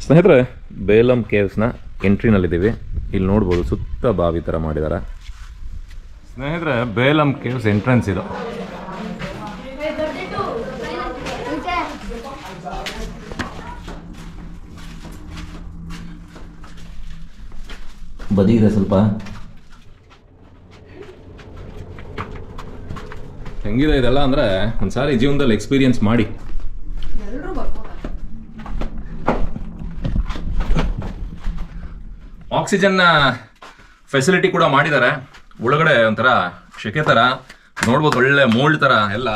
ಸ್ನೇಹಿತರೆ, ಬೇಲಂ ಕೇವ್ಸ್ನ ಎಂಟ್ರಿನಲ್ಲಿದ್ದೀವಿ. ಇಲ್ಲಿ ನೋಡ್ಬೋದು, ಸುತ್ತ ಬಾವಿ ಥರ ಮಾಡಿದ್ದಾರೆ. ಸ್ನೇಹಿತರೆ, ಬೇಲಂ ಕೇವ್ಸ್ ಎಂಟ್ರೆನ್ಸ್ ಇದು. ಬದಿ ಇದೆ ಸ್ವಲ್ಪ. ಹೆಂಗಿದೆ ಇದೆಲ್ಲ ಅಂದರೆ ಒಂದ್ಸಾರಿ ಜೀವನದಲ್ಲಿ ಎಕ್ಸ್ಪೀರಿಯನ್ಸ್ ಮಾಡಿ. ಆಕ್ಸಿಜನ್ ಫೆಸಿಲಿಟಿ ಕೂಡ ಮಾಡಿದ್ದಾರೆ. ಒಳಗಡೆ ಒಂಥರ ಶೆಕೆ ಥರ ನೋಡ್ಬೋದು, ಒಳ್ಳೆ ಮೋಲ್ಡ್ ಥರ ಎಲ್ಲ.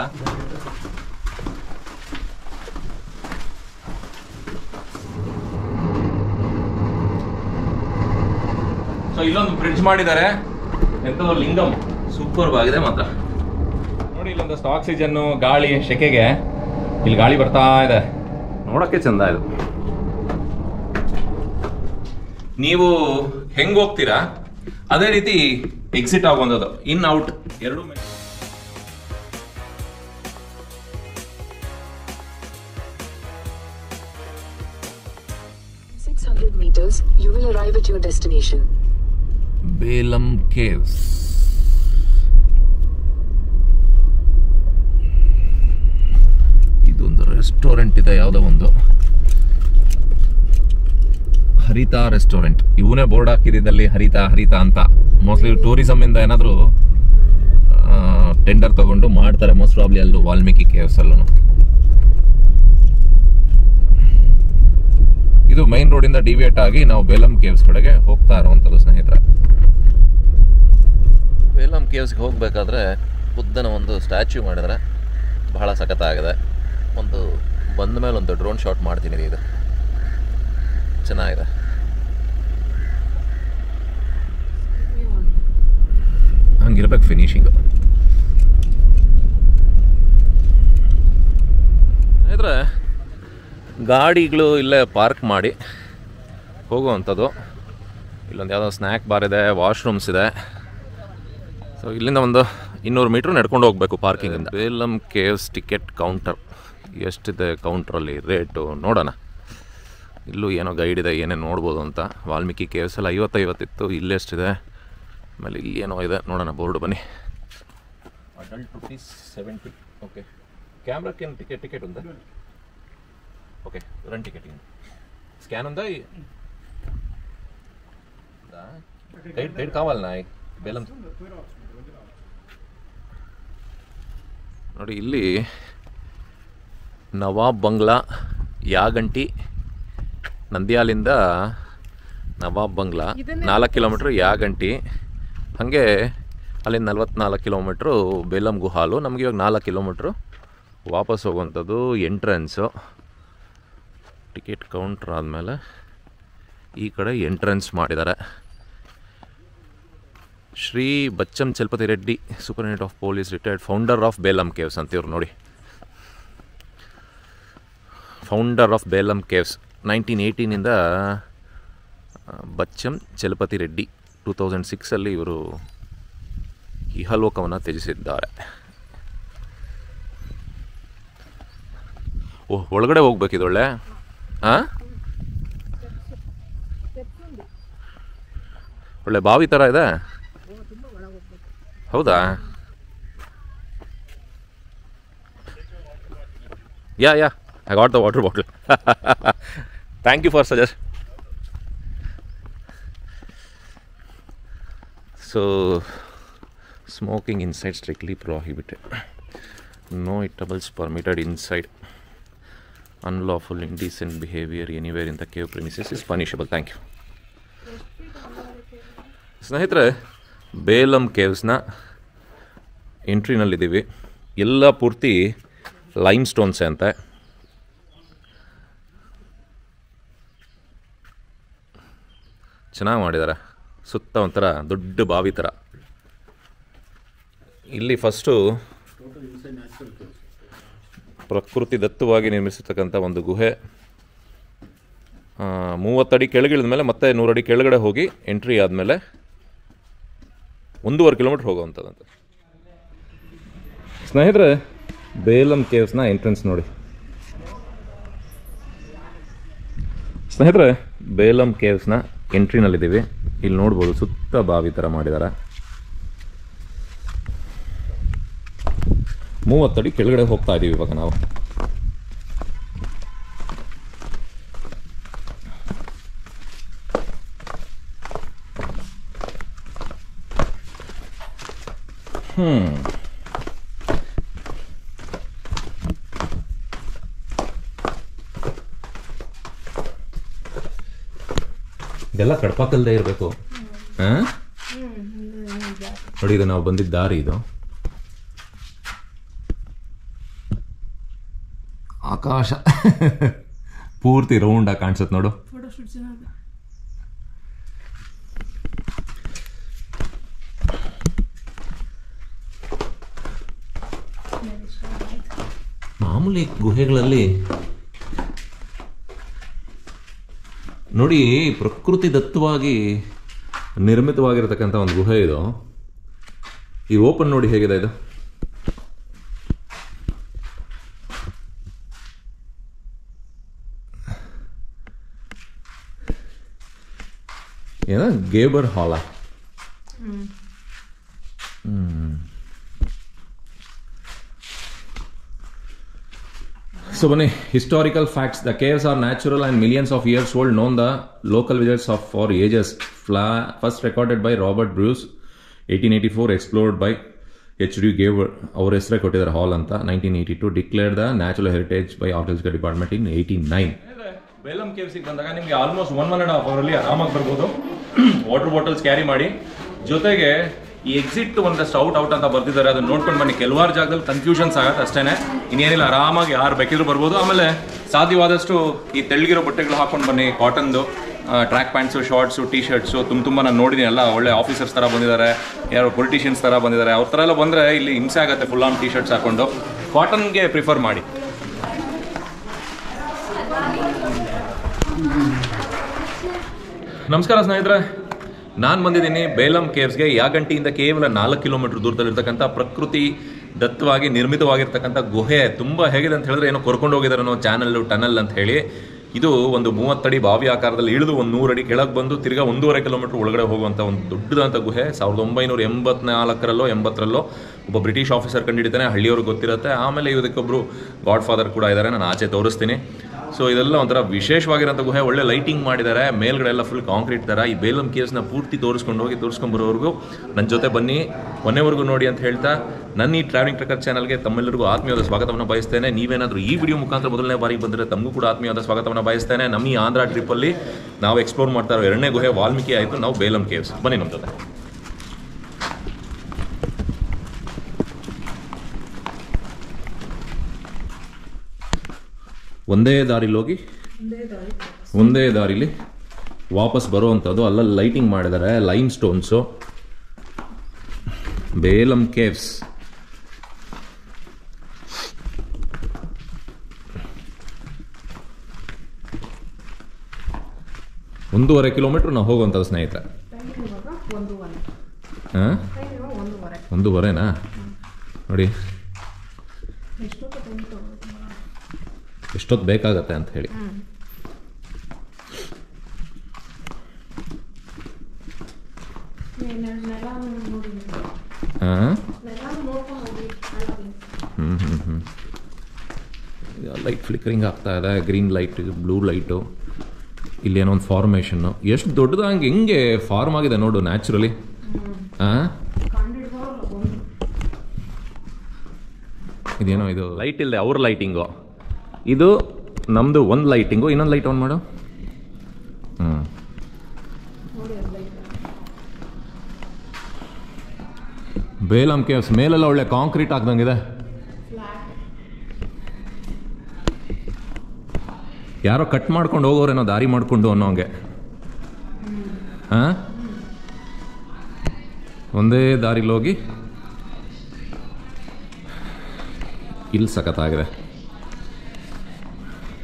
ಸೊ ಇಲ್ಲೊಂದು ಬ್ರಿಡ್ಜ್ ಮಾಡಿದ್ದಾರೆ, ಎಂಥದ್ದು ಲಿಂಗಂ, ಸೂಪರ್ ಆಗಿದೆ ಮಾತ್ರ. ನೋಡಿ, ಇಲ್ಲೊಂದಷ್ಟು ಆಕ್ಸಿಜನ್ನು, ಗಾಳಿ, ಶೆಕೆಗೆ ಇಲ್ಲಿ ಗಾಳಿ ಬರ್ತಾ ಇದೆ, ನೋಡೋಕ್ಕೆ ಚಂದ ಇದು. ನೀವು ಹೆಂಗೆ ಹೋಗ್ತೀರಾ ಅದೇ ರೀತಿ ಎಕ್ಸಿಟ್ ಆಗುವಂಥದ್ದು, ಇನ್ ಔಟ್ ಎರಡು. 600 meters, you will arrive at your destination. Belum caves. ಇದೊಂದು ರೆಸ್ಟೋರೆಂಟ್ ಇದೆ, ಯಾವುದೋ ಒಂದು ಹರಿತಾ ರೆಸ್ಟೋರೆಂಟ್. ಇವನೇ ಬೋರ್ಡ್ ಹಾಕಿದ್ದಲ್ಲಿ ಹರಿತಾ ಅಂತ. ಮೋಸ್ಟ್ಲಿ ಟೂರಿಸಮ್ ಇಂದ ಏನಾದರೂ ಟೆಂಡರ್ ತಗೊಂಡು ಮಾಡ್ತಾರೆ, ಮೋಸ್ಟ್ ಪ್ರಾಬ್ಲಿ ಅಲ್ಲೂ ವಾಲ್ಮೀಕಿ ಕೇವ್ಸ್ ಅಲ್ಲೂ. ಇದು ಮೈನ್ ರೋಡಿಂದ ಡಿವಿಯೇಟ್ ಆಗಿ ನಾವು ಬೇಲಂ ಕೇವ್ಸ್ ಕಡೆಗೆ ಹೋಗ್ತಾ ಇರುವಂಥದ್ದು ಸ್ನೇಹಿತರೆ. ಬೇಲಂ ಕೇವ್ಸ್ಗೆ ಹೋಗಬೇಕಾದ್ರೆ ಬುದ್ಧನ ಒಂದು ಸ್ಟ್ಯಾಚ್ಯೂ ಮಾಡಿದರೆ ಬಹಳ ಸಖತ್ತಾಗಿದೆ. ಒಂದು ಬಂದ ಮೇಲೆ ಒಂದು ಡ್ರೋನ್ ಶಾಟ್ ಮಾಡ್ತೀನಿ, ಇದು ಚೆನ್ನಾಗಿದೆ. ಹಂಗಿರ್ಬೇಕು ಫಿನಿಶಿಂಗು. ಸ್ನೇಹಿತರೆ, ಗಾಡಿಗಳು ಇಲ್ಲೇ ಪಾರ್ಕ್ ಮಾಡಿ ಹೋಗುವಂಥದ್ದು. ಇಲ್ಲೊಂದು ಯಾವುದೋ ಸ್ನ್ಯಾಕ್ ಬಾರ್ ಇದೆ, ವಾಶ್ರೂಮ್ಸ್ ಇದೆ. ಸೊ ಇಲ್ಲಿಂದ ಒಂದು 200 ಮೀಟ್ರ್ ನಡ್ಕೊಂಡು ಹೋಗಬೇಕು ಪಾರ್ಕಿಂಗಿಂದ. ಬೇಲಂ ಕೇವ್ಸ್ ಟಿಕೆಟ್ ಕೌಂಟರ್ ಎಷ್ಟಿದೆ ಕೌಂಟ್ರಲ್ಲಿ ರೇಟು ನೋಡೋಣ. ಇಲ್ಲೂ ಏನೋ ಗೈಡ್ ಇದೆ, ಏನೇನು ನೋಡ್ಬೋದು ಅಂತ. ವಾಲ್ಮೀಕಿ ಕೇವ್ಸ್ ಎಲ್ಲ 50 ಇತ್ತು, ಇಲ್ಲೆಷ್ಟಿದೆ, ಆಮೇಲೆ ಇಲ್ಲಿ ಏನೋ ಇದೆ ನೋಡೋಣ. ಬೋರ್ಡು ಬನ್ನಿ. ಅಡಲ್ಟ್ ₹70. ಓಕೆ, ಕ್ಯಾಮ್ರಾಕ್ಕೆ ಟಿಕೆಟ್ ఉందా? ఓకే, రన్ టికెటింగ్ స్కాన్ ఉందా? గైడ్ కావాలన్నా ಬೇಲಂ. ನೋಡಿ, ಇಲ್ಲಿ ನವಾಬ್ ಬಂಗ್ಲಾ, ಯಾಗಂಟಿ, ನಂದ್ಯಾಲಿಂದ ನವಾಬ್ ಬಂಗ್ಲಾ 4 ಕಿಲೋಮೀಟ್ರ್, ಯಾಗಂಟಿ ಹಾಗೆ ಅಲ್ಲಿಂದ 44 ಕಿಲೋಮೀಟ್ರು ಬೇಲಂ ಗುಹಾಲು. ನಮಗೆ ಇವಾಗ 4 ಕಿಲೋಮೀಟ್ರು ವಾಪಸ್ ಹೋಗುವಂಥದ್ದು. ಎಂಟ್ರೆನ್ಸು ಟಿಕೆಟ್ ಕೌಂಟ್ರ್ ಆದಮೇಲೆ ಈ ಕಡೆ ಎಂಟ್ರೆನ್ಸ್ ಮಾಡಿದ್ದಾರೆ. Shri Bachcham Chalapathi Reddy, superintendent of police, retired, founder of Belum caves ಅಂತಿವ್ರು. ನೋಡಿ, ಫೌಂಡರ್ ಆಫ್ ಬೇಲಂ ಕೇವ್ಸ್ 1918ಇಂದ ಬಚ್ಚಂ ಚಲಪತಿ ರೆಡ್ಡಿ 2006 ಇವರು ಇಹಲೋಕವನ್ನು ತ್ಯಜಿಸಿದ್ದಾರೆ. ಓಹ್, ಒಳಗಡೆ ಹೋಗ್ಬೇಕಿದೊಳ್ಳೆ. ಒಳ್ಳೆ ಬಾವಿ ಥರ ಇದೆ. ಹೌದಾ? Yeah I got the water bottle. Thank you for suggest. So smoking inside strictly prohibited. No eatables permitted inside. Unlawful indecent behavior anywhere in the cave premises is punishable. Thank you. ಸ್ನೇಹಿತರೆ, ಬೇಲಂ ಕೇವ್ಸ್ನ ಎಂಟ್ರಿನಲ್ಲಿದ್ದೀವಿ. ಎಲ್ಲ ಪೂರ್ತಿ lime ಸ್ಟೋನ್ಸೆ ಅಂತೆ. ಚೆನ್ನಾಗಿ ಮಾಡಿದ್ದಾರೆ. ಸುತ್ತ ಒಂಥರ ದೊಡ್ಡ ಬಾವಿ ಥರ. ಇಲ್ಲಿ ಫಸ್ಟು ಪ್ರಕೃತಿ ದತ್ತವಾಗಿ ನಿರ್ಮಿಸಿರ್ತಕ್ಕಂಥ ಒಂದು ಗುಹೆ. 30 ಅಡಿ ಕೆಳಗಿಳಿದ ಮೇಲೆ ಮತ್ತೆ 100 ಅಡಿ ಕೆಳಗಡೆ ಹೋಗಿ ಎಂಟ್ರಿ ಆದಮೇಲೆ 1.5 ಕಿಲೋಮೀಟ್ರ್ ಹೋಗುವಂಥದ್ದಂತೆ. ಸ್ನೇಹಿತರೆ, ಬೇಲಂ ಕೇವ್ಸ್ನ ಎಂಟ್ರೆನ್ಸ್ ನೋಡಿ. ಸ್ನೇಹಿತರೆ, ಬೇಲಂ ಕೇವ್ಸ್ನ ಎಂಟ್ರಿನಲ್ಲಿದ್ದೀವಿ. ಇಲ್ಲಿ ನೋಡ್ಬೋದು ಸುತ್ತ ಬಾವಿ ಥರ ಮಾಡಿದ್ದಾರೆ. 30 ಅಡಿ ಕೆಳಗಡೆ ಹೋಗ್ತಾ ಇದ್ದೀವಿ ಇವಾಗ ನಾವು. ಇದೆಲ್ಲ ಕಡ್ಪಾಕಲ್ದೇ ಇರಬೇಕು. ನೋಡಿ, ಇದು ನಾವು ಬಂದಿದ್ದ ದಾರಿ. ಇದು ಆಕಾಶ ಪೂರ್ತಿ ರೌಂಡ್ ಆಗಿ ಕಾಣಿಸುತ್ತೆ ನೋಡು. ಮಾಮೂಲಿ ಗುಹೆಗಳಲ್ಲಿ ನೋಡಿ, ಪ್ರಕೃತಿ ದತ್ತವಾಗಿ ನಿರ್ಮಿತವಾಗಿರತಕ್ಕಂಥ ಒಂದು ಗುಹೆ ಇದು. ಈ ಓಪನ್ ನೋಡಿ ಹೇಗಿದೆ ಇದು. ಏನ ಗೇಬರ್ ಹಾಲ. So bani historical facts. The caves are natural and millions of years old, known the local villagers of for ages. First recorded by Robert Bruce 1884, explored by H.D. Gaber. Our ಹೆಸರೇ ಕೊಟ್ಟಿದ್ದಾರೆ ಹಾಲ್ ಅಂತ. 1982 declared the natural heritage by Archaeological Department in 89. Belum ಕೇವ್ಸಿಗೆ ಬಂದಾಗ ನಿಮಗೆ almost 1.5 ಅವರಲ್ಲಿ ಆರಾಮಾಗಿ ಬರ್ಬೋದು. Water bottles carry ಮಾಡಿ, ಜೊತೆಗೆ ಈ ಎಕ್ಸಿಟ್ ಒಂದಷ್ಟು ಔಟ್ ಅಂತ ಬರ್ತಿದ್ದಾರೆ, ಅದನ್ನ ನೋಡ್ಕೊಂಡು ಬನ್ನಿ. ಕೆಲವಾರು ಜಾಗದಲ್ಲಿ ಕನ್ಫ್ಯೂಷನ್ಸ್ ಆಗುತ್ತೆ ಅಷ್ಟೇನೆ, ಇನ್ನೇನಿಲ್ಲ, ಆರಾಮಾಗಿ ಯಾರು ಬೇಕಿದ್ರು ಬರ್ಬೋದು. ಆಮೇಲೆ ಸಾಧ್ಯವಾದಷ್ಟು ಈ ತೆಳ್ಳಗಿರೋ ಬಟ್ಟೆಗಳು ಹಾಕೊಂಡು ಬನ್ನಿ, ಕಾಟನ್ದು track pants, shorts, T shirts. ತುಂಬ ನಾನು ನೋಡಿದ್ದೀನಿ, ಎಲ್ಲ ಒಳ್ಳೆ ಆಫೀಸರ್ಸ್ ಥರ ಬಂದಿದ್ದಾರೆ, ಯಾರು ಪೊಲಿಟಿಷಿಯನ್ಸ್ ಥರ ಬಂದಿದ್ದಾರೆ. ಅವ್ರ ಥರ ಎಲ್ಲ ಬಂದರೆ ಇಲ್ಲಿ ಹಿಂಸೆ ಆಗುತ್ತೆ. ಫುಲ್ ಆನ್ ಟೀ ಶರ್ಟ್ಸ್ ಹಾಕೊಂಡು ಕಾಟನ್ಗೆ ಪ್ರಿಫರ್ ಮಾಡಿ. ನಮಸ್ಕಾರ ಸ್ನೇಹಿತರೆ, ನಾನು ಬಂದಿದ್ದೀನಿ ಬೇಲಂ ಕೇವ್ಸ್ಗೆ. ಯಾಗಂಟಿಯಿಂದ ಕೇವಲ 4 ಕಿಲೋಮೀಟರ್ ದೂರದಲ್ಲಿರ್ತಕ್ಕಂಥ ಪ್ರಕೃತಿ ದತ್ತವಾಗಿ ನಿರ್ಮಿತವಾಗಿರ್ತಕ್ಕಂಥ ಗುಹೆ. ತುಂಬ ಹೇಗಿದೆ ಅಂತ ಹೇಳಿದ್ರೆ, ಏನೋ ಕರ್ಕೊಂಡು ಹೋಗಿದ್ದಾರೆ ಅನ್ನೋ ಟನಲ್ ಅಂತ ಹೇಳಿ. ಇದು ಒಂದು 30 ಅಡಿ ಬಾವಿ ಆಕಾರದಲ್ಲಿ ಇಳಿದು 100 ಅಡಿ ಕೆಳಗೆ ಬಂದು ತಿರ್ಗಾ 1.5 ಕಿಲೋಮೀಟರ್ ಒಳಗಡೆ ಹೋಗುವಂಥ ಒಂದು ದೊಡ್ಡದಂಥ ಗುಹೆ. 1984ರಲ್ಲೋ 80ರಲ್ಲೋ ಒಬ್ಬ ಬ್ರಿಟಿಷ್ ಆಫೀಸರ್ ಕಂಡುಹಿಡಿತಾನೆ. ಹಳ್ಳಿಯವ್ರಿಗೆ ಗೊತ್ತಿರುತ್ತೆ. ಆಮೇಲೆ ಇದಕ್ಕೊಬ್ಬರು ಗಾಡ್ ಫಾದರ್ ಕೂಡ ಇದ್ದಾರೆ, ನಾನು ಆಚೆ ತೋರಿಸ್ತೀನಿ. ಸೊ ಇದೆಲ್ಲ ಒಂಥರ ವಿಶೇಷವಾಗಿರೋಂಥ ಗುಹೆ. ಒಳ್ಳೆ ಲೈಟಿಂಗ್ ಮಾಡಿದ್ದಾರೆ, ಮೇಲ್ಗಡೆ ಎಲ್ಲ ಫುಲ್ ಕಾಂಕ್ರೀಟ್ ಥರ. ಈ ಬೇಲಂ ಕೇವ್ಸ್ನ ಪೂರ್ತಿ ತೋರಿಸ್ಕೊಂಬರೋವರೆಗೂ ನನ್ನ ಜೊತೆ ಬನ್ನಿ, ಕೊನೆವರೆಗೂ ನೋಡಿ ಅಂತ ಹೇಳ್ತಾ, ನನ್ನ ಈ ಟ್ರಾವೆಲಿಂಗ್ ಟ್ರಕ್ಕರ್ ಚಾನಲ್ಗೆ ತಮ್ಮೆಲ್ಲರಿಗೂ ಆತ್ಮೀಯವಾದ ಸ್ವಾಗತವನ್ನು ಬಯಸ್ತೇನೆ. ನೀವೇನಾದರೂ ಈ ವಿಡಿಯೋ ಮುಖಾಂತರ ಮೊದಲನೇ ಬಾರಿಗೆ ಬಂದರೆ ತಮಗೂ ಕೂಡ ಆತ್ಮೀಯವಾದ ಸ್ವಾಗತವನ್ನು ಬಯಸ್ತೇನೆ. ನಮ್ಮ ಈ ಆಂಧ್ರ ಟ್ರಿಪ್ಪಲ್ಲಿ ನಾವು ಎಕ್ಸ್ಪ್ಲೋರ್ ಮಾಡ್ತಾ ಇರೋ 2ನೇ ಗುಹೆ ವಾಲ್ಮೀಕಿ ಆಯಿತು, ನಾವು ಬೇಲಂ ಕೇವ್ಸ್. ಬನ್ನಿ ನಮ್ಮ ಜೊತೆ. ಒಂದೇ ದಾರಿಲಿ ಹೋಗಿ ಒಂದೇ ದಾರಿಲಿ ವಾಪಸ್ ಬರುವಂಥದ್ದು. ಅಲ್ಲಲ್ಲಿ ಲೈಟಿಂಗ್ ಮಾಡಿದ್ದಾರೆ, ಲೈಮ್ ಸ್ಟೋನ್ಸು. ಬೇಲಂ ಕೇವ್ಸ್ ಒಂದೂವರೆ ಕಿಲೋಮೀಟ್ರ್ ನಾವು ಹೋಗುವಂಥದ್ದು ಸ್ನೇಹಿತರೆ. ಹಾಂ, 1:30ನಾ? ನೋಡಿ ಎಷ್ಟೊತ್ತು ಬೇಕಾಗತ್ತೆ ಅಂತ ಹೇಳಿ. ಲೈಟ್ ಫ್ಲಿಕರಿಂಗ್ ಆಗ್ತಾ ಇದೆ, ಗ್ರೀನ್ ಲೈಟ್, ಬ್ಲೂ ಲೈಟು. ಇಲ್ಲೇನೋ ಒಂದು ಫಾರ್ಮೇಷನ್ನು. ಎಷ್ಟು ದೊಡ್ಡದಾಗಿ ಹೆಂಗೆ ಫಾರ್ಮ್ ಆಗಿದೆ ನೋಡು, ನ್ಯಾಚುರಲಿ. ಇದೇನೋ ಇದು ಲೈಟ್ ಇಲ್ಲದೆ ಅವ್ರ ಲೈಟಿಂಗು. ಇದು ನಮ್ಮದು ಒಂದು ಲೈಟಿಂಗು. ಇನ್ನೊಂದು ಲೈಟ್ ಆನ್ ಮಾಡು. ಬೇಲಂ ಕೇವ್ಸ್ ಮೇಲೆಲ್ಲ ಒಳ್ಳೆ ಕಾಂಕ್ರೀಟ್ ಆಗ್ದಂಗಿದೆ. ಯಾರೋ ಕಟ್ ಮಾಡ್ಕೊಂಡು ಹೋಗೋರೇನೋ ದಾರಿ ಮಾಡಿಕೊಂಡು ಅನ್ನೋಂಗೆ. ಹಾಂ, ಒಂದೇ ದಾರಿಲಿ ಹೋಗಿ ಇಲ್ಲಿ ಸಖತ್ತಾಗಿದೆ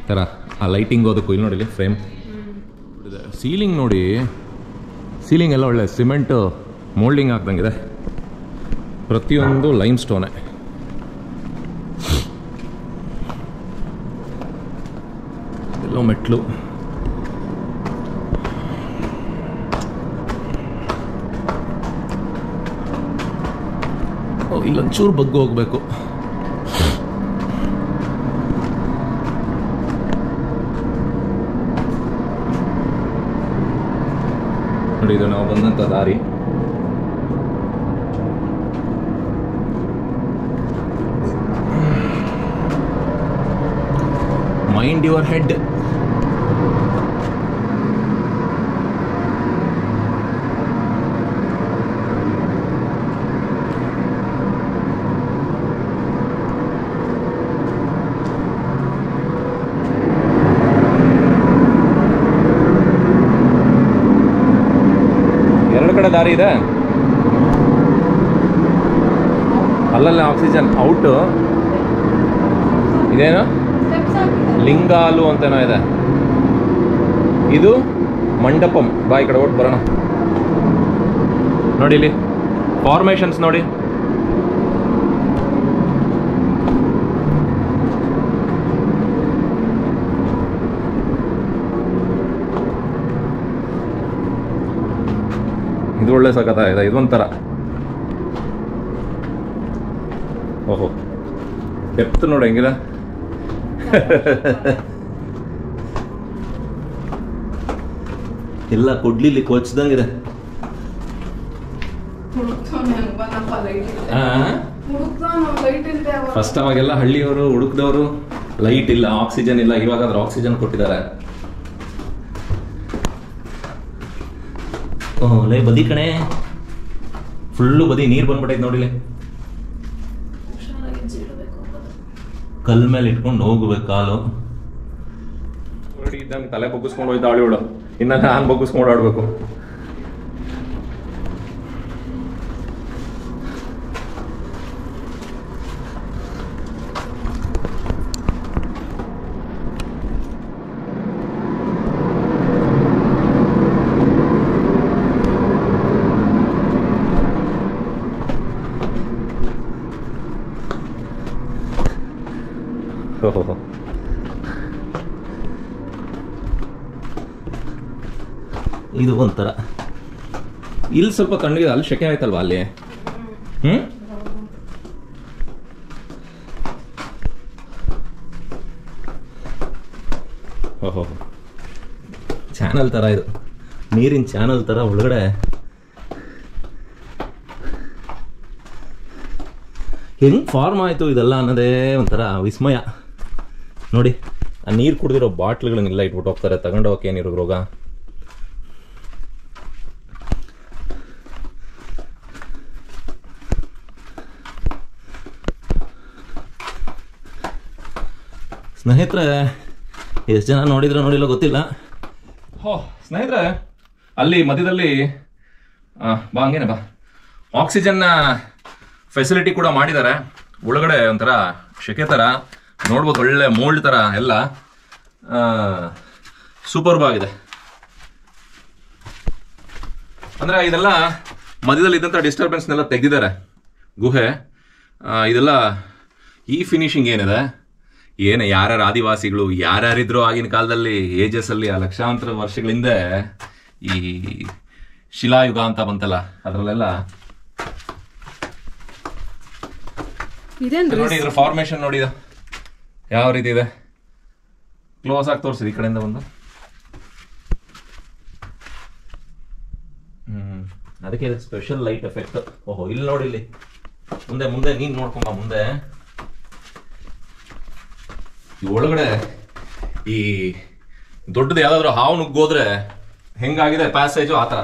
ಥರ. ಆ ಲೈಟಿಂಗ್ ಅದಕ್ಕೂ ಇಲ್ಲಿ ನೋಡಿ, ಫ್ರೇಮ್, ಸೀಲಿಂಗ್ ನೋಡಿ. ಸೀಲಿಂಗ್ ಎಲ್ಲ ಒಳ್ಳೆ ಸಿಮೆಂಟು ಮೋಲ್ಡಿಂಗ್ ಆಗ್ದಂಗಿದೆ. ಪ್ರತಿಯೊಂದು ಲೈಮ್ ಸ್ಟೋನೆ. ಎಲ್ಲೋ ಮೆಟ್ಲು. ಇಲ್ಲೊಂಚೂರು ಬಗ್ಗು ಹೋಗ್ಬೇಕು. ನೋಡಿ, ಇದು ನಾವು ಬಂದಂಥ ದಾರಿ. Mind your head. ಎರಡು ಕಡೆ ದಾರಿ ಇದೆ. ಅಲ್ಲಲ್ಲ ಆಕ್ಸಿಜನ್ ಔಟು. ಇದೇನು ಲಿಂಗಾಲು ಅಂತೇನೋ ಇದೆ. ಇದು ಮಂಡಪಂ. ಬಾ ಈ ಕಡೆ ಓಟ್ ಬರೋಣ. ನೋಡಿ ಇಲ್ಲಿ ಫಾರ್ಮೇಷನ್ಸ್ ನೋಡಿ. ಇದು ಒಳ್ಳೆ ಸಖತ್ತಾಗಿದೆ. ಇದೊಂಥರ ಓಹೋ ಡೆಪ್ತ್ ನೋಡಿ ಹೆಂಗಿದೆ. ಎಲ್ಲ ಕೊಡ್ಲಿಲ್ಲಿ ಕೊಚ್ದಂಗಿದೆ. ಫಸ್ಟ್ ಅವಾಗೆಲ್ಲ ಹಳ್ಳಿಯವರು ಹುಡುಕ್ದವರು ಲೈಟ್ ಇಲ್ಲ, ಆಕ್ಸಿಜನ್ ಇಲ್ಲ. ಇವಾಗಾದ್ರೆ ಆಕ್ಸಿಜನ್ ಕೊಟ್ಟಿದ್ದಾರೆ. ಲೈ ಬದಿ ಕಣೆ, ಫುಲ್ಲು ಬದಿ ನೀರು ಬಂದ್ಬಿಟ್ಟೈತೆ ನೋಡಿಲಿ. ಕಲ್ ಮೇಲೆ ಇಟ್ಕೊಂಡು ಹೋಗ್ಬೇಕು ಕಾಲು. ನೋಡಿ ಇದ್ದಂಗೆ ತಲೆ ಬಗ್ಗಿಸ್ಕೊಂಡು ಹೋಯ್ತು ಅವಳಿವಳು. ಇನ್ನ ನಾನು ಬಗ್ಗಿಸ್ಕೊಂಡು ಆಡ್ಬೇಕು. ಇದು ಒಂಥರ ಇಲ್ಲಿ ಸ್ವಲ್ಪ ತಣ್ಣಗೆ, ಅಲ್ಲಿ ಶೆಕೆ ಆಯ್ತಲ್ವಾ ಅಲ್ಲಿ. ಓಹೋ ಚಾನಲ್ ತರ ಇದು, ನೀರಿನ ಚಾನಲ್ ತರ ಒಳಗಡೆ. ಹೆಂಗ್ ಫಾರ್ಮ್ ಆಯ್ತು ಇದೆಲ್ಲ ಅನ್ನೋದೇ ಒಂಥರ ವಿಸ್ಮಯ. ನೋಡಿ ಆ ನೀರು ಕುಡಿದಿರೋ ಬಾಟ್ಲ್ಗಳನ್ನೆಲ್ಲ ಇಟ್ಬಿಟ್ಟು ಹೋಗ್ತಾರೆ. ತಗೊಂಡು ಹೋಗಕ್ಕೆ ಏನಿರೋ ರೋಗ. ಸ್ನೇಹಿತರೆ, ಎಷ್ಟು ಜನ ನೋಡಿದ್ರೆ ನೋಡಿಲ್ಲ ಗೊತ್ತಿಲ್ಲ. ಸ್ನೇಹಿತರೆ, ಅಲ್ಲಿ ಮಧ್ಯದಲ್ಲಿ ಬಾ, ಹಂಗೇನೆ ಬಾ, ಆಕ್ಸಿಜನ್ ಫೆಸಿಲಿಟಿ ಕೂಡ ಮಾಡಿದ್ದಾರೆ. ಒಳಗಡೆ ಒಂಥರ ಶೆಕೆ ಥರ ನೋಡ್ಬೋದು, ಒಳ್ಳೆ ಮೋಲ್ಡ್ ಥರ ಎಲ್ಲ ಸೂಪರ್ಬ್ ಆಗಿದೆ. ಅಂದರೆ ಇದೆಲ್ಲ ಮಧ್ಯದಲ್ಲಿ ಇದ್ದಂಥ ಡಿಸ್ಟರ್ಬೆನ್ಸ್ನೆಲ್ಲ ತೆಗೆದಿದ್ದಾರೆ. ಗುಹೆ ಇದೆಲ್ಲ ಈ ಫಿನಿಶಿಂಗ್ ಏನಿದೆ, ಏನು ಯಾರ್ಯಾರು ಆದಿವಾಸಿಗಳು ಯಾರ್ಯಾರಿದ್ರು ಆಗಿನ ಕಾಲದಲ್ಲಿ ಏಜಸ್ಸಲ್ಲಿ ಆ ಲಕ್ಷಾಂತರ ವರ್ಷಗಳಿಂದ ಈ ಶಿಲಾಯುಗ ಅಂತ ಬಂತಲ್ಲ, ಅದರಲ್ಲೆಲ್ಲ ನೋಡಿ ಇದ್ರ ಫಾರ್ಮೇಶನ್ ನೋಡಿ ಯಾವ ರೀತಿ ಇದೆ. ಕ್ಲೋಸ್ ಆಗಿ ತೋರಿಸಿದೆ ಈ ಕಡೆಯಿಂದ ಬಂದು. ಅದಕ್ಕೆ ಸ್ಪೆಷಲ್ ಲೈಟ್ ಎಫೆಕ್ಟ್. ಓಹೋ ಇಲ್ಲಿ ನೋಡಿ, ಇಲ್ಲಿ ಮುಂದೆ ಮುಂದೆ ನೀನ್ ನೋಡ್ಕೊಂಬ. ಮುಂದೆ ಈ ಒಳಗಡೆ ಈ ದೊಡ್ಡದು ಯಾವ್ದಾದ್ರು ಹಾವು ನುಗ್ಗೋದ್ರೆ ಹೆಂಗಾಗಿದೆ ಪ್ಯಾಸೇಜು ಆ ಥರ.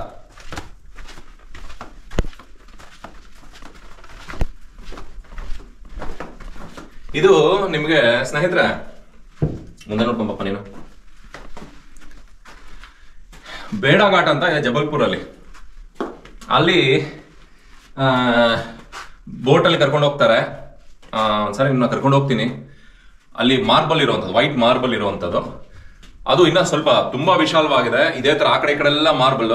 ಇದು ನಿಮ್ಗೆ ಸ್ನೇಹಿತರೆ ಮುಂದೆ ನೋಡ್ಕೊಂಬಪ್ಪ ನೀನು, ಬೇಡ ಘಾಟ್ ಅಂತ ಇದೆ ಜಬಲ್ಪುರಲ್ಲಿ. ಅಲ್ಲಿ ಬೋಟಲ್ಲಿ ಕರ್ಕೊಂಡು ಹೋಗ್ತಾರೆ. ಸರಿ, ನಿಮ್ಮನ್ನ ಕರ್ಕೊಂಡು ಹೋಗ್ತೀನಿ. ಅಲ್ಲಿ ಮಾರ್ಬಲ್ ಇರುವಂಥದ್ದು, ವೈಟ್ ಮಾರ್ಬಲ್ ಇರುವಂಥದ್ದು. ಅದು ಇನ್ನ ಸ್ವಲ್ಪ ತುಂಬಾ ವಿಶಾಲವಾಗಿದೆ. ಇದೇ ತರ ಆ ಕಡೆ ಈ ಕಡೆ ಎಲ್ಲ ಮಾರ್ಬಲ್,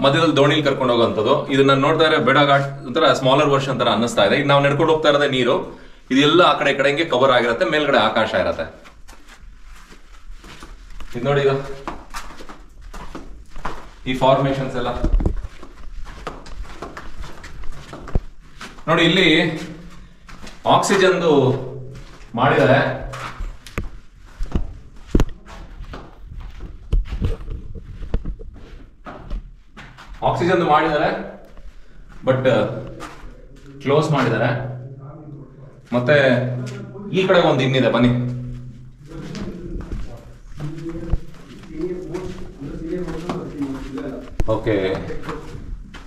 ಮಧ್ಯದಲ್ಲಿ ದೋಣಿಲಿ ಕರ್ಕೊಂಡು ಹೋಗುವಂಥದ್ದು. ಇದನ್ನ ನೋಡ್ತಾ ಇದ್ರೆ ಬೇಡ ಘಾಟ್ ಒಂಥರ ಸ್ಮಾಲರ್ ವರ್ಷನ್ ತರ ಅನ್ನಿಸ್ತಾ ಇದೆ. ಈಗ ನಾವು ನಡ್ಕೊಂಡು ಹೋಗ್ತಾ ಇರೋದೇ ನೀರು, ಇದೆಲ್ಲ ಆ ಕಡೆ ಈ ಕಡೆ ಹಿಂಗೆ ಕವರ್ ಆಗಿರುತ್ತೆ. ಮೇಲ್ಗಡೆ ಆಕಾಶ ಇರತ್ತೆ. ಇದು ನೋಡಿ, ಇದು ಈ ಫಾರ್ಮೇಶನ್ಸ್ ಎಲ್ಲ ನೋಡಿ ಇಲ್ಲಿ ಆಕ್ಸಿಜನ್ದು ಮಾಡಿದ್ದಾರೆ. ಆಕ್ಸಿಜನ್ ಮಾಡಿದ್ದಾರೆ ಬಟ್ ಕ್ಲೋಸ್ ಮಾಡಿದ್ದಾರೆ. ಮತ್ತೆ ಈ ಕಡೆ ಒಂದು ಇನ್ನಿದೆ, ಬನ್ನಿ. ಓಕೆ,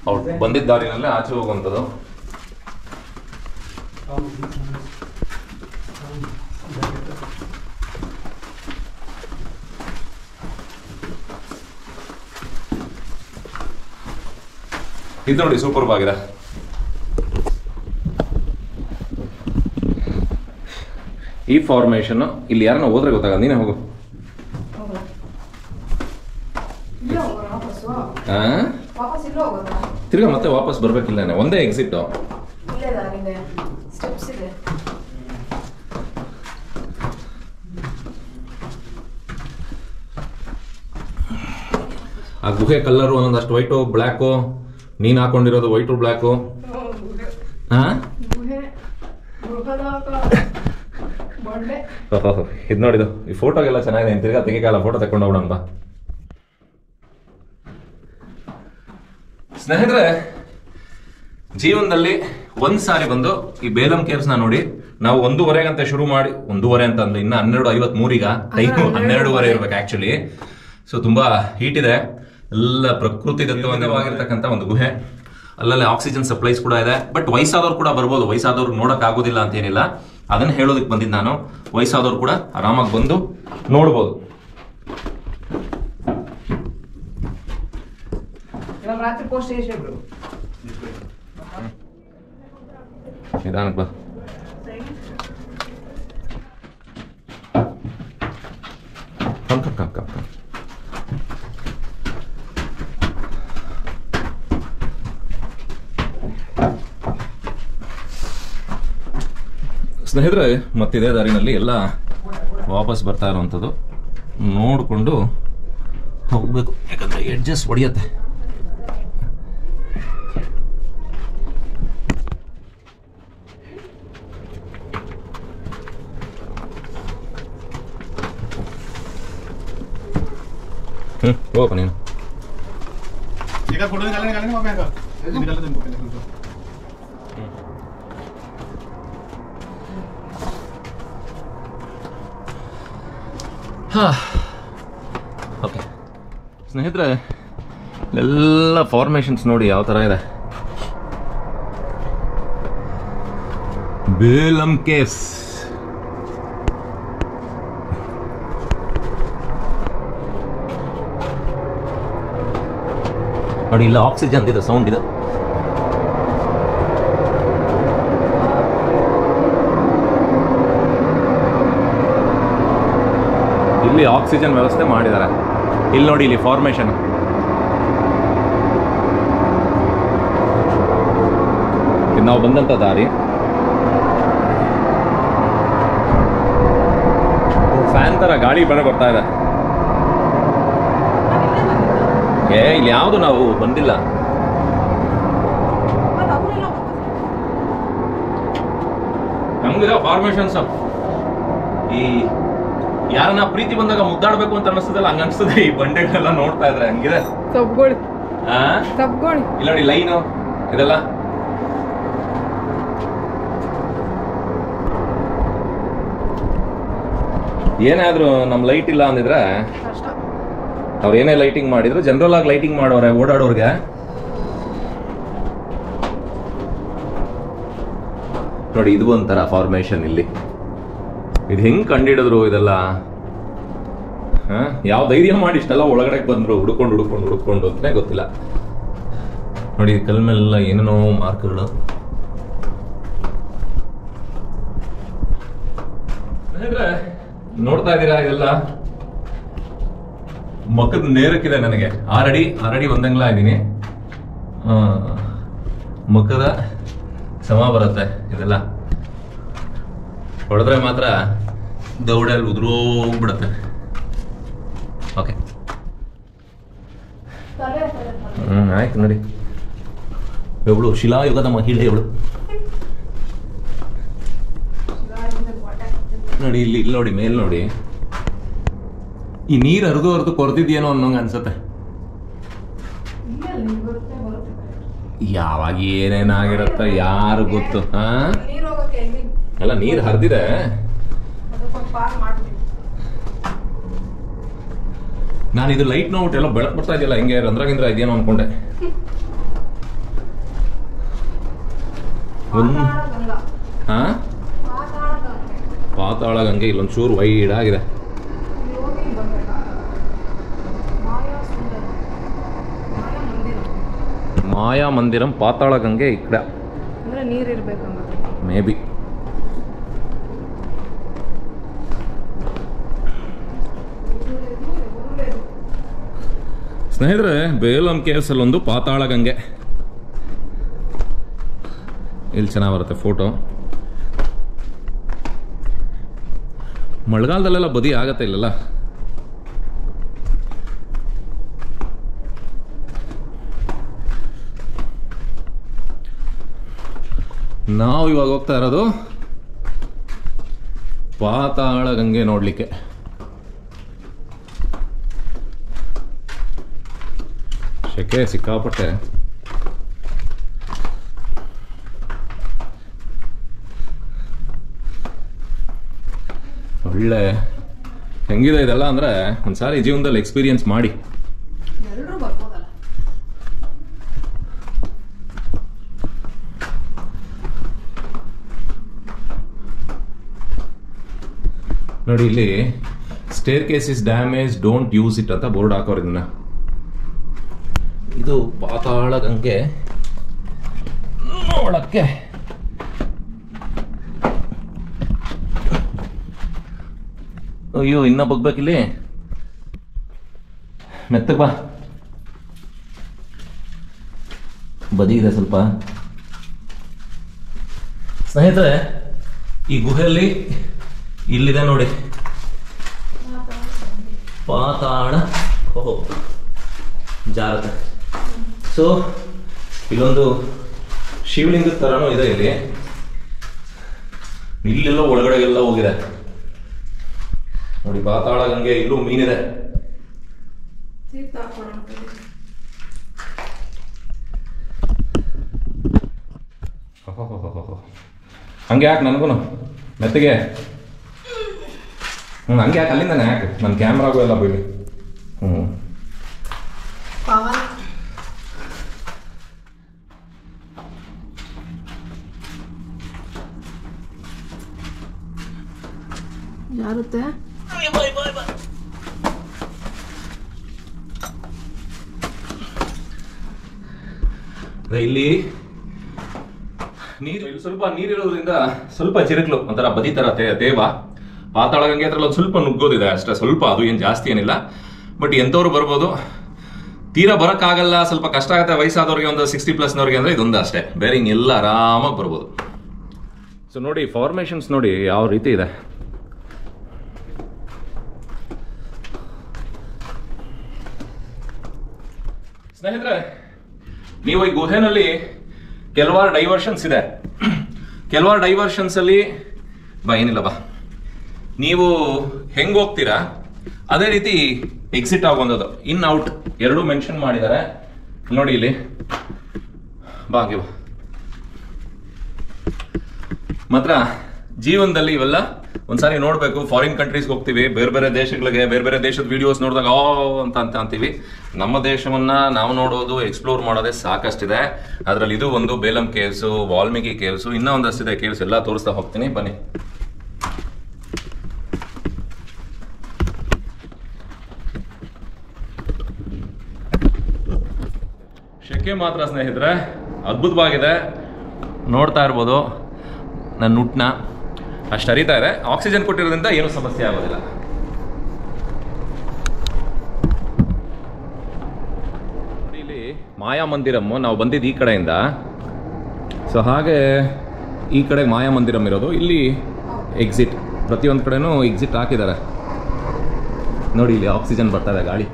ಅವ್ರು ಬಂದಿದ್ದ ದಾರಿನಲ್ಲೇ ಆಚೆ ಹೋಗುವಂಥದ್ದು. ಇದು ನೋಡಿ ಸೂಪರ್ ಆಗಿದೆ. ಈ ಫಾರ್ಮೇಶನ್ ಇಲ್ಲಿ ಯಾರನ್ನ ಹೋದ್ರೆ ಗೊತ್ತಾಗಲ್ಲ. ನೀನೇ ಹೋಗು. ತಿರ್ಗಾ ಮತ್ತೆ ವಾಪಸ್ ಬರ್ಬೇಕಿಲ್ಲ, ಒಂದೇ ಎಕ್ಸಿಟ್. ಆ ಗುಹೆ ಕಲರು ಒಂದೊಂದಷ್ಟು ವೈಟು ಬ್ಲ್ಯಾಕು, ನೀನ್ ಹಾಕೊಂಡಿರೋದು ವೈಟು ಬ್ಲ್ಯಾಕು. ಇದು ನೋಡಿದು ಈ ಫೋಟೋಗೆಲ್ಲ ಚೆನ್ನಾಗಿದೆ. ತಿರ್ಗಾ ತೆಗಿಕಾಲ ಫೋಟೋ ತಕೊಂಡು ಹೋಗೋಣ ಬಾ. ಸ್ನೇಹಿತರೆ, ಜೀವನದಲ್ಲಿ ಒಂದ್ಸಾರಿ ಬಂದು ಈ ಬೇಲಂ ಕೇವ್ಸ್ ನೋಡಿ. ನಾವು 1:30 ಗಂಟೆ ಶುರು ಮಾಡಿ, 1:30 ಅಂತ ಅಂದ್ರೆ ಇನ್ನ 12:53 ಈಗ ಟೈಮ್ 12:30 ಇರ್ಬೇಕು ಆಕ್ಚುಲಿ. ಸೊ ತುಂಬಾ ಹೀಟ್ ಇದೆ, ಎಲ್ಲ ಪ್ರಕೃತಿ ದತ್ತವಾಗಿರ್ತಕ್ಕಂಥ ಒಂದು ಗುಹೆ. ಅಲ್ಲಲ್ಲಿ ಆಕ್ಸಿಜನ್ ಸಪ್ಲೈಸ್ ಕೂಡ ಇದೆ. ಬಟ್ ವಯಸ್ಸಾದವ್ರು ಕೂಡ ಬರ್ಬೋದು, ವಯಸ್ಸಾದವ್ರು ನೋಡಕ್ ಆಗೋದಿಲ್ಲ ಅಂತ ಏನಿಲ್ಲ. ಅದನ್ನ ಹೇಳೋದಕ್ಕೆ ಬಂದಿದ್ದು ನಾನು. ವಯಸ್ಸಾದವ್ರು ಕೂಡ ಆರಾಮಾಗಿ ಬಂದು ನೋಡ್ಬೋದು. ನಿಧಾನಕ್ಕೆ ಬಾ. ಸ್ನೇಹಿತರೆ, ಮತ್ತಿದೇ ದಾರಿನಲ್ಲಿ ಎಲ್ಲ ವಾಪಸ್ ಬರ್ತಾ ಇರುವಂಥದ್ದು ನೋಡಿಕೊಂಡು ಹೋಗ್ಬೇಕು, ಯಾಕಂದ್ರೆ ಎಡ್ಜಸ್ ಹೊಡಿಯತ್ತೆ. ಹೋಗಪ್ಪ ನೀನು. ಓಕೆ ಸ್ನೇಹಿತರೆ, ಎಲ್ಲ ಫಾರ್ಮೇಶನ್ಸ್ ನೋಡಿ ಯಾವ ತರ ಇದೆ. ಬೇಲಂ ಕೇವ್ಸ್. ನೋಡಿ, ಇಲ್ಲ ಆಕ್ಸಿಜನ್ ಇದೆ, ಸೌಂಡ್ ಇದೆ. ಇಲ್ಲಿ ಆಕ್ಸಿಜನ್ ವ್ಯವಸ್ಥೆ ಮಾಡಿದ್ದಾರೆ. ಇಲ್ಲಿ ನೋಡಿ, ಇಲ್ಲಿ ಫಾರ್ಮೇಶನ್. ನಾವು ಬಂದಂತ ದಾರಿ. ಫ್ಯಾನ್ ತರ ಗಾಳಿ ಬರ್ತಾ ಇದೆ. ಇಲ್ಲಿ ಯಾವುದು ನಾವು ಬಂದಿಲ್ಲ. ನಮ್ಗಿದೆ ಫಾರ್ಮೇಶನ್ಸ್. ಈ ಯಾರನ್ನ ಪ್ರೀತಿ ಬಂದಾಗ ಮುದ್ದಾಡ್ಬೇಕು ಅಂತ ಅನಿಸ್ತದಲ್ಲ, ಹಂಗ ಅನ್ಸ್ತದೆ. ಈ ಬಂಡೆಗಳೆಲ್ಲ ನೋಡ್ತಾ ಇದ್ರೆ ಹಂಗಿದೆ. ಇಲ್ಲ ನೋಡಿ, ಲೈನು ಇದೆಲ್ಲ. ಏನಾದ್ರು ನಮ್ ಲೈಟ್ ಇಲ್ಲ ಅಂದಿದ್ರೆ, ಅವ್ರು ಏನೇ ಲೈಟಿಂಗ್ ಮಾಡಿದ್ರು ಜನರಲ್ ಆಗಿ ಲೈಟಿಂಗ್ ಮಾಡೋರೆ ಓಡಾಡೋರ್ಗೆ. ನೋಡಿ, ಇದು ಒಂಥರ ಫಾರ್ಮೇಶನ್. ಇಲ್ಲಿ ಇದು ಹೆಂಗ್ ಕಂಡಿಡಿದ್ರು ಇದೆಲ್ಲ? ಯಾವ ಧೈರ್ಯ ಮಾಡಿ ಇಷ್ಟೆಲ್ಲ ಒಳಗಡೆ ಬಂದ್ರು? ಹುಡ್ಕೊಂಡು ಅಂತಲೇ ಗೊತ್ತಿಲ್ಲ. ನೋಡಿ, ಕಲ್ ಮೇಲೆಲ್ಲ ಏನೇನೋ ಮಾರ್ಕ್ಗಳು. ನೋಡ್ತಾ ಇದ್ದೀರಾ? ಇದೆಲ್ಲ ಮಕ್ಕದ ನೇರಕ್ಕಿದೆ. ನನಗೆ 6 ಅಡಿ ಒಂದಂಗ್ಲ ಇದ್ದೀನಿ. ಮಕ್ಕದ ಸಮ ಬರುತ್ತೆ. ಇದೆಲ್ಲ ಹೊಡೆದ್ರೆ ಮಾತ್ರ ದೌಡಲ್ಲಿ ಉದುರೋಗ್ಬಿಡುತ್ತೆ. ಓಕೆ, ಆಯ್ತು. ನೋಡಿ, ಇವಳು ಶಿಲಾಯುಗದ ಮಹಿಳೆ. ಇವಳು ನೋಡಿ ಇಲ್ಲಿ ನೋಡಿ ಮೇಲ್ ನೋಡಿ, ಈ ನೀರು ಹರಿದು ಕೊರ್ದಿದ್ಯೇನೋ ಅನ್ನೋಂಗೆ ಅನ್ಸುತ್ತೆ. ಯಾವಾಗ ಏನೇನಾಗಿರತ್ತ ಯಾರು ಗೊತ್ತು. ಅಲ್ಲ ನೀರು ಹರಿದಿದೆ, ನಾನು ಇದು ಲೈಟ್ ನೋಡ್ಬಿಟ್ಟು ಎಲ್ಲ ಬೆಳಕು ಬರ್ತಾ ಇದೆಯಲ್ಲ, ಹಿಂಗೆ ರಂಧ್ರಗಿಂದ್ರ ಇದೆಯೇನೋ ಅನ್ಕೊಂಡೆ. ಪಾತಾಳ ಗಂಗೆ ಇಲ್ಲೊಂದು ಚೂರು ವೈಡ್ ಆಗಿದೆ. ಮಾಯಾ ಮಂದಿರಂ ಪಾತಾಳ ಗಂಗೆ ಈ ಕಡೆ ಮೇ ಬಿ. ಸ್ನೇಹಿತರೆ, ಬೇಲಂ ಕೇವ್ಸ್ ಅಲ್ಲೊಂದು ಪಾತಾಳ ಗಂಗೆ, ಇಲ್ಲಿ ಚೆನ್ನಾಗಿ ಬರುತ್ತೆ ಫೋಟೋ. ಮಳೆಗಾಲದಲ್ಲೆಲ್ಲ ಬದಿ ಆಗತ್ತೆ ಇಲ್ಲಲ್ಲ. ನಾವು ಇವಾಗ ಹೋಗ್ತಾ ಇರೋದು ಪಾತಾಳ ಗಂಗೆ ನೋಡ್ಲಿಕ್ಕೆ. ಶೆಕೆ ಸಿಕ್ಕಾಪಟ್ಟೆ. ಒಳ್ಳೆ ಹೆಂಗಿದೆ ಇದೆಲ್ಲ ಅಂದ್ರೆ ಒಂದ್ಸಾರಿ ಜೀವನದಲ್ಲಿ ಎಕ್ಸ್ಪೀರಿಯನ್ಸ್ ಮಾಡಿ. ನೋಡಿ ಇಲ್ಲಿ stair case is damage, don't use it ಅಂತ ಬೋರ್ಡ್ ಹಾಕೋರು ಇದನ್ನ. ಇದು ಪಾತಾಳ ಗಂಗೆ ನೋಡಕ್ಕೆ ಅಯ್ಯೋ ಇನ್ನ ಬಗ್ಬೇಕಿಲ್ಲಿ. ಮೆತ್ತಗೆ ಬಾ, ಬದಿ ಇದೆ ಸ್ವಲ್ಪ. ಸ್ನೇಹಿತರೆ, ಈ ಗುಹೆಯಲ್ಲಿ ಇಲ್ಲಿದೆ ನೋಡಿ ಪಾತಾಳ. ಓಹೋ ಜಾರತೆ. ಸೊ ಇಲ್ಲೊಂದು ಶಿವಲಿಂಗದ ಥರನೂ ಇದೆ ಇಲ್ಲಿ. ಇಲ್ಲೆಲ್ಲ ಒಳಗಡೆಗೆಲ್ಲ ಹೋಗಿದೆ ನೋಡಿ ಪಾತಾಳ ಗಂಗೆ. ಇಲ್ಲೂ ಮೀನಿದೆ. ಹಂಗೆ ಯಾಕೆ ನನಗೂ ಮೆತ್ತಗೆ ಹಂಗೆ ಯಾಕೆ ಅಲ್ಲಿಂದ ಯಾಕೆ ನನ್ನ ಕ್ಯಾಮ್ರಾಗೂ ಎಲ್ಲ ಬೀಳಿ. ಜಾರುತ್ತೆ. ಇಲ್ಲಿ ನೀರು ಸ್ವಲ್ಪ ನೀರಿರೋದ್ರಿಂದ ಸ್ವಲ್ಪ ಚಿರಕ್ಲು ಒಂಥರ ಬದಿ ತರ ತೇವ. ಪಾತಾಳ ಗಂಗೆ ಹತ್ರ ಒಂದು ಸ್ವಲ್ಪ ನುಗ್ಗೋದಿದೆ ಅಷ್ಟೇ, ಸ್ವಲ್ಪ, ಅದು ಏನು ಜಾಸ್ತಿ ಏನಿಲ್ಲ. ಬಟ್ ಎಂಥವ್ರು ಬರ್ಬೋದು. ತೀರಾ ಬರೋಕ್ಕಾಗಲ್ಲ, ಸ್ವಲ್ಪ ಕಷ್ಟ ಆಗುತ್ತೆ ವಯಸ್ಸಾದವ್ರಿಗೆ, ಒಂದು 60+ ಅಂದರೆ ಇದೊಂದು ಅಷ್ಟೇ, ಬೇರೆ ಹಿಂಗೆಲ್ಲ ಆರಾಮಾಗಿ ಬರ್ಬೋದು. ಸೊ ನೋಡಿ ಫಾರ್ಮೇಷನ್ಸ್ ನೋಡಿ ಯಾವ ರೀತಿ ಇದೆ. ಸ್ನೇಹಿತರೆ, ನೀವು ಈ ಗುಹೆನಲ್ಲಿ ಕೆಲವಾರು ಡೈವರ್ಷನ್ಸ್ ಇದೆ. ಕೆಲವಾರು ಡೈವರ್ಷನ್ಸ್ ಅಲ್ಲಿ ಏನಿಲ್ಲ ಬಾ, ನೀವು ಹೆಂಗ್ ಹೋಗ್ತೀರಾ ಅದೇ ರೀತಿ ಎಕ್ಸಿಟ್ ಆಗುವಂಥದ್ದು, ಇನ್ ಔಟ್ ಎರಡೂ ಮೆನ್ಷನ್ ಮಾಡಿದ್ದಾರೆ ನೋಡಿ ಇಲ್ಲಿ. ಬಾ ಹಂಗೆ ಬಾ. ಮಾತ್ರ ಜೀವನದಲ್ಲಿ ಇವೆಲ್ಲ ಒಂದ್ಸಾರಿ ನೋಡ್ಬೇಕು. ಫಾರಿನ್ ಕಂಟ್ರೀಸ್ಗೆ ಹೋಗ್ತೀವಿ, ಬೇರೆ ಬೇರೆ ದೇಶಗಳಿಗೆ, ಬೇರೆ ಬೇರೆ ದೇಶದ ವಿಡಿಯೋಸ್ ನೋಡಿದಾಗ ಅಂತ ಅಂತೀವಿ. ನಮ್ಮ ದೇಶವನ್ನ ನಾವು ನೋಡೋದು, ಎಕ್ಸ್ಪ್ಲೋರ್ ಮಾಡೋದೇ ಸಾಕಷ್ಟಿದೆ. ಅದರಲ್ಲಿ ಇದು ಒಂದು ಬೇಲಂ ಕೇವ್ಸು, ವಾಲ್ಮೀಕಿ ಕೇವ್ಸು, ಇನ್ನೂ ಒಂದಷ್ಟಿದೆ ಕೇವ್ಸ್, ಎಲ್ಲ ತೋರಿಸ್ತಾ ಹೋಗ್ತೀನಿ ಬನ್ನಿ. ಶೆಕೆ ಮಾತ್ರ ಸ್ನೇಹಿತರೆ ಅದ್ಭುತವಾಗಿದೆ, ನೋಡ್ತಾ ಇರ್ಬೋದು. ನನ್ನ ನುಟ್ನ ಅಷ್ಟು ಹರಿತಾ ಇದೆ. ಆಕ್ಸಿಜನ್ ಕೊಟ್ಟಿರೋದ್ರಿಂದ ಏನೂ ಸಮಸ್ಯೆ ಆಗೋದಿಲ್ಲ. ಇಲ್ಲಿ ಮಾಯಾ ಮಂದಿರಮ್, ನಾವು ಬಂದಿದ್ದು ಈ ಕಡೆಯಿಂದ. ಸೊ ಹಾಗೆ ಈ ಕಡೆ ಮಾಯಾ ಮಂದಿರಮ್ ಇರೋದು. ಇಲ್ಲಿ ಎಕ್ಸಿಟ್, ಪ್ರತಿಯೊಂದು ಕಡೆನೂ ಎಕ್ಸಿಟ್ ಹಾಕಿದ್ದಾರೆ ನೋಡಿ. ಇಲ್ಲಿ ಆಕ್ಸಿಜನ್ ಬರ್ತಾ ಇದೆ, ಗಾಳಿ.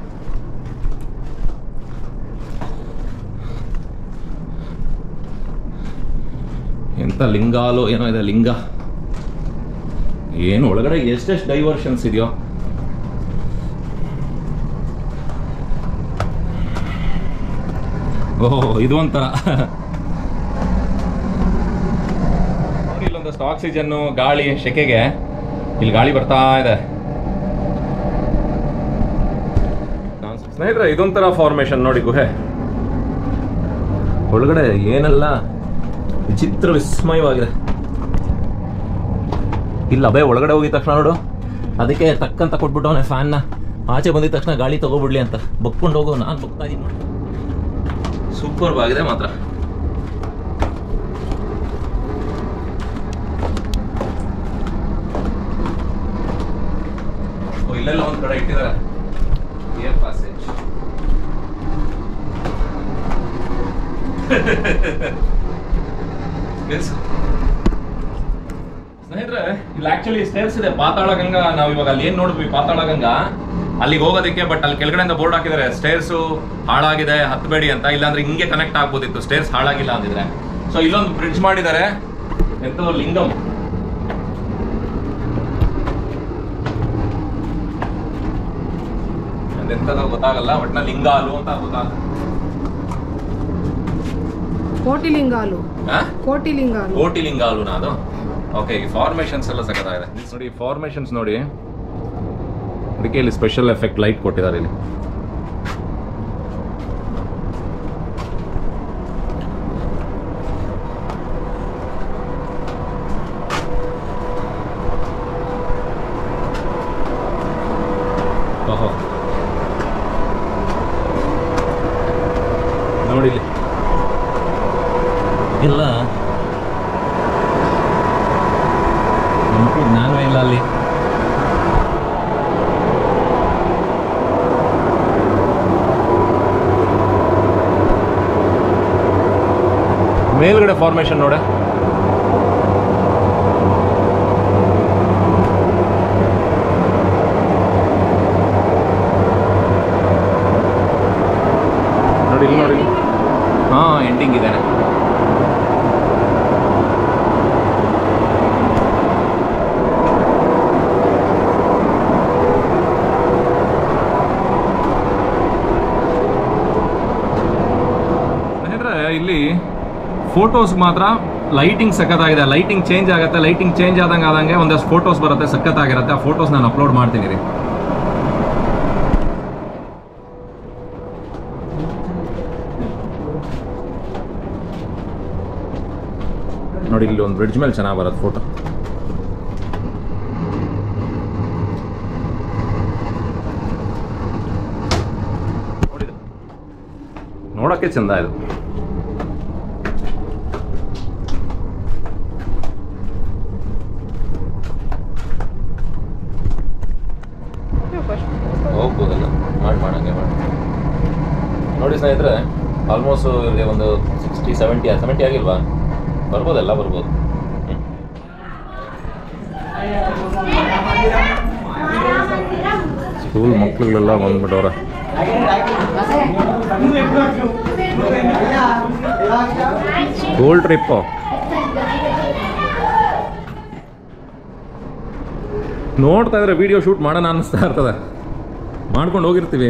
ಎಂತ ಲಿಂಗಾಲೋ ಏನೋ ಇದೆ, ಲಿಂಗ ಏನು ಒಳಗಡೆ ಎಷ್ಟೆಷ್ಟು ಡೈವರ್ಷನ್ಸ್ ಇದೆಯೋ. ಓಹ್, ಇದು ಒಂಥರ ನೋಡಿ, ಇಲ್ಲೊಂದಷ್ಟು ಆಕ್ಸಿಜನ್ನು, ಗಾಳಿ, ಸೆಕೆಗೆ ಇಲ್ಲಿ ಗಾಳಿ ಬರ್ತಾ ಇದೆ. ಸ್ನೇಹಿತರೆ, ಇದೊಂಥರ ಫಾರ್ಮೇಶನ್ ನೋಡಿ, ಗುಹೆ ಒಳಗಡೆ ಏನೆಲ್ಲ ವಿಚಿತ್ರ ವಿಸ್ಮಯವಾಗಿದೆ. ಇಲ್ಲ ಅಭಯ ಒಳಗಡೆ ಹೋಗಿದ ತಕ್ಷಣ ನೋಡು, ಅದಕ್ಕೆ ತಕ್ಕಂತ ಕೊಟ್ಬಿಟ್ಟವನೆ ಫ್ಯಾನ್ನ. ಆಚೆ ಬಂದಿದ ತಕ್ಷಣ ಗಾಳಿ ತಗೋಬಿಡ್ಲಿ ಅಂತ ಬಕ್ಕೊಂಡು ಹೋಗೋ. ನಾನು ಬಗ್ತಾ ಇದ್ದೀನಿ ನೋಡಿ. ಸೂಪರ್ ಆಗಿದೆ ಮಾತ್ರ. ಇಲ್ಲೆಲ್ಲ ಒಂದ್ ಕಡೆ ಇಟ್ಟಿದ್ದಾರೆ ಏರ್ ಪ್ಯಾಸೇಜ್. ಸ್ನೇಹಿತರೆ, ಇಲ್ಲಿ ಆಕ್ಚುಲಿ ಸ್ಟೇರ್ಸ್ ಇದೆ. ಪಾತಾಳ ಗಂಗಾ, ನಾವು ಇವಾಗ ಅಲ್ಲಿ ಏನ್ ನೋಡಿದ್ವಿ ಪಾತಾಳ ಗಂಗಾ, ಅಲ್ಲಿಗೆ ಹೋಗೋದಕ್ಕೆ. ಬಟ್ ಅಲ್ಲಿ ಕೆಳಗಡೆಯಿಂದ ಬೋರ್ಡ್ ಹಾಕಿದ್ದಾರೆ, ಸ್ಟೇರ್ಸ್ ಹಾಳಾಗಿದೆ, ಹತ್ತಬೇಡಿ ಅಂತ. ಇಲ್ಲಾಂದ್ರೆ ಹಿಂಗೆ ಕನೆಕ್ಟ್ ಆಗ್ಬೋದಿತ್ತು, ಸ್ಟೇರ್ಸ್ ಹಾಳಾಗಿಲ್ಲ ಅಂದಿದ್ರೆ. ಸೊ ಇಲ್ಲೊಂದು ಬ್ರಿಡ್ಜ್ ಮಾಡಿದ್ದಾರೆ, ಎಂತದೋ ಲಿಂಗಂ. ಅದೆಂತದೋ ಗೊತ್ತಾಗಲ್ಲ, ಒಟ್ನಲ್ಲಿ ಲಿಂಗಾಲು ಅಂತ ಗೊತ್ತಾಗ್ತದೆ. ಕೋಟಿಲಿಂಗಾಲು. ಕೋಟಿಲಿಂಗಾಲು ಅದು. ಓಕೆ, ಈ ಫಾರ್ಮೇಶನ್ಸ್ ಎಲ್ಲ ಸಖತ್ತಾಗಿದೆ ನೋಡಿ. ಫಾರ್ಮೇಶನ್ಸ್ ನೋಡಿ, ಅದಕ್ಕೆ ಇಲ್ಲಿ ಸ್ಪೆಷಲ್ ಎಫೆಕ್ಟ್ ಲೈಟ್ ಕೊಟ್ಟಿದ್ದಾರೆ ಇಲ್ಲಿ. ಓಹೋ, ನೋಡಿ ಇಲ್ಲಿ ಇಲ್ಲ ಜ್ಞಾನವೇ ಇಲ್ಲ ಅಲ್ಲಿ. ಮೇಲ್ಗಡೆ ಫಾರ್ಮೇಶನ್ ನೋಡ, ನೋಡಿ ಇಲ್ಲಿ ನೋಡಿ. ಹಾ, ಎಂಡಿಂಗ್ ಇದೇನೆ. ಇಲ್ಲಿ ಫೋಟೋಸ್ ಮಾತ್ರ ಲೈಟಿಂಗ್ ಸಖತ್ತಾಗಿದೆ. ಲೈಟಿಂಗ್ ಚೇಂಜ್ ಆಗುತ್ತೆ, ಲೈಟಿಂಗ್ ಚೇಂಜ್ ಆದಂಗೆ ಒಂದಷ್ಟು ಫೋಟೋಸ್ ಬರುತ್ತೆ, ಸಖತ್ತಾಗಿರುತ್ತೆ. ಆ ಫೋಟೋಸ್ ನಾನು ಅಪ್ಲೋಡ್ ಮಾಡ್ತೀನಿ ರೀ. ನೋಡಿ ಇಲ್ಲಿ ಒಂದು ಬ್ರಿಡ್ಜ್ ಮೇಲೆ ಚೆನ್ನಾಗಿ ಬರುತ್ತೆ ಫೋಟೋ. ನೋಡೋಕ್ಕೆ ಚಂದ ಇದು. ಹೋಗ್ಬೋದಲ್ಲ, ಮಾಡಂಗೆ ಮಾಡಿ ನೋಡಿ ಸ್ನೇಹಿತರೆ. ಆಲ್ಮೋಸ್ಟ್ ಇಲ್ಲಿ ಒಂದು 60-70 ಆಗಿಲ್ವಾ? ಬರ್ಬೋದೆಲ್ಲ ಬರ್ಬೋದು. ಸ್ಕೂಲ್ ಮಕ್ಕಳುಗಳೆಲ್ಲ ಬಂದ್ಬಿಟ್ಟವ್ರೆ. ಸ್ಕೂಲ್ ಟ್ರಿಪ್ಪು ನೋಡ್ತಾ ಇದ್ರೆ ವಿಡಿಯೋ ಶೂಟ್ ಮಾಡೋಣ ಅನ್ನಿಸ್ತಾ ಇರ್ತದೆ. ಮಾಡ್ಕೊಂಡು ಹೋಗಿರ್ತೀವಿ.